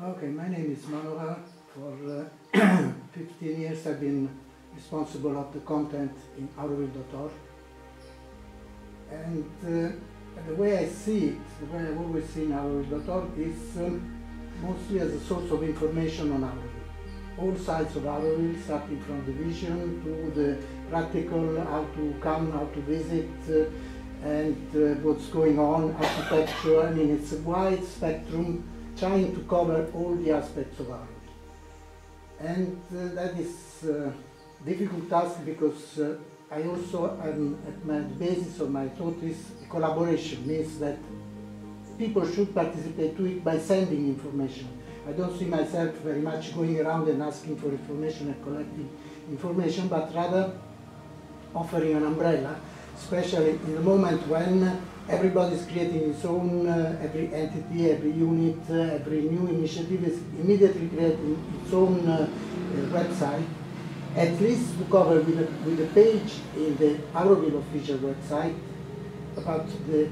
Okay, my name is Manuel. For 15 years I've been responsible of the content in Auroville.org. And the way I see it, the way I've always seen Auroville.org is mostly as a source of information on Auroville. All sides of Auroville, starting from the vision to the practical, how to come, how to visit, and what's going on, architecture. I mean, it's a wide spectrum trying to cover all the aspects of Auroville. And that is a difficult task because I also am at the basis of my thought is collaboration, means that people should participate to it by sending information. I don't see myself very much going around and asking for information and collecting information, but rather offering an umbrella, especially in the moment when everybody is creating its own, every entity, every unit, every new initiative is immediately creating its own website, at least to cover with a page in the Auroville official website about the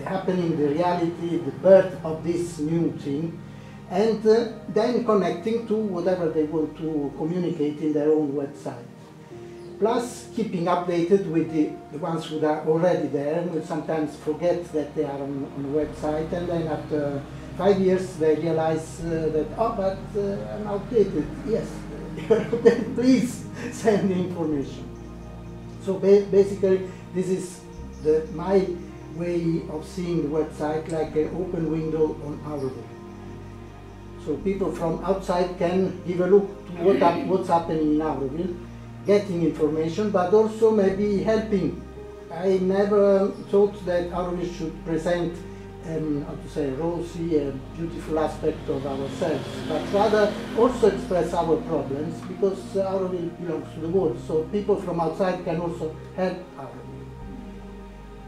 happening, the reality, the birth of this new thing, and then connecting to whatever they want to communicate in their own website. Plus keeping updated with the ones who are already there, and we sometimes forget that they are on the website, and then after 5 years they realize that, oh, but I'm outdated. Yes, please send the information. So basically this is my way of seeing the website, like an open window on Auroville. So people from outside can give a look to what's happening in Auroville, getting information, but also maybe helping. I never thought that Auroville should present, how to say, rosy, beautiful aspect of ourselves, but rather also express our problems, because Auroville belongs to the world, so people from outside can also help Auroville.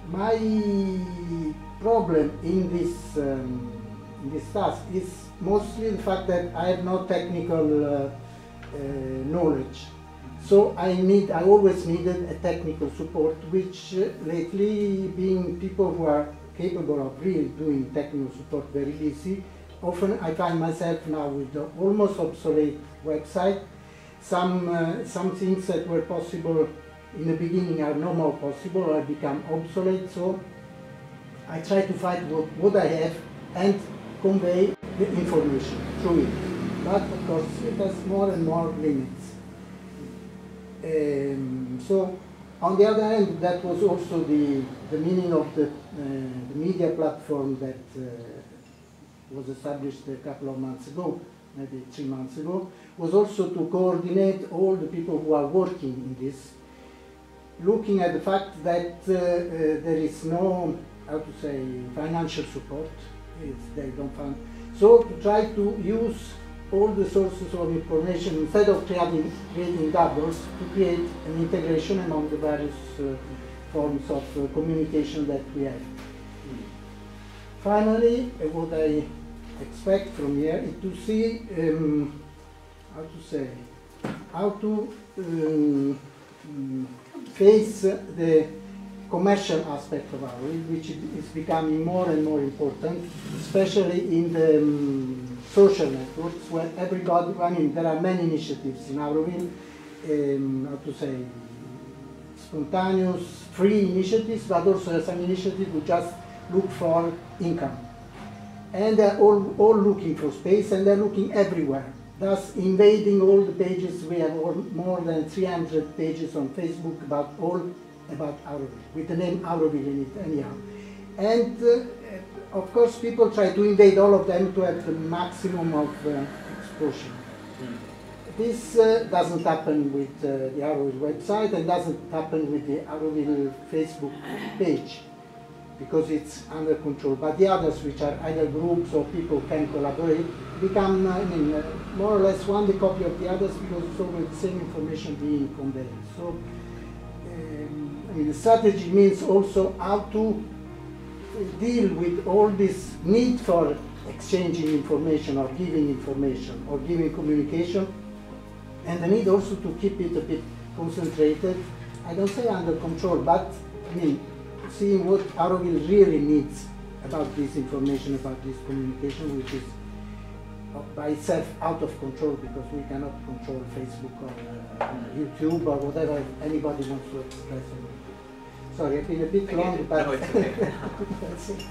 My problem in this task is mostly the fact that I have no technical knowledge. So I always needed a technical support, which lately, being people who are capable of really doing technical support very easy, often I find myself now with the almost obsolete website. Some things that were possible in the beginning are no more possible or become obsolete, so I try to find what I have and convey the information through it. But of course it has more and more limits. So on the other hand, that was also the meaning of the media platform that was established a couple of months ago, maybe 3 months ago, was also to coordinate all the people who are working in this, looking at the fact that there is no, how to say, financial support, they don't fund. So to try to use all the sources of information, instead of creating doubles, to create an integration among the various forms of communication that we have. Finally, what I expect from here is to see how to face the commercial aspect of Auroville, which is becoming more and more important, especially in the social networks, where everybody, I mean, there are many initiatives in Auroville, how to say, spontaneous, free initiatives, but also some initiatives who just look for income. And they're all looking for space, and they're looking everywhere, thus invading all the pages. We have more than 300 pages on Facebook about Auroville, with the name Auroville in it anyhow. And of course people try to invade all of them to have the maximum of exposure. This doesn't happen with the Auroville website, and doesn't happen with the Auroville Facebook page, because it's under control. But the others, which are either groups or people can collaborate, become more or less one the copy of the others, because it's always the same information being conveyed. So the strategy means also how to deal with all this need for exchanging information or giving communication, and the need also to keep it a bit concentrated. I don't say under control, but seeing what Auroville really needs about this information, about this communication, which is by itself out of control, because we cannot control Facebook or YouTube or whatever anybody wants to express. Sorry, I've been a bit long, but no, it's okay. that's it.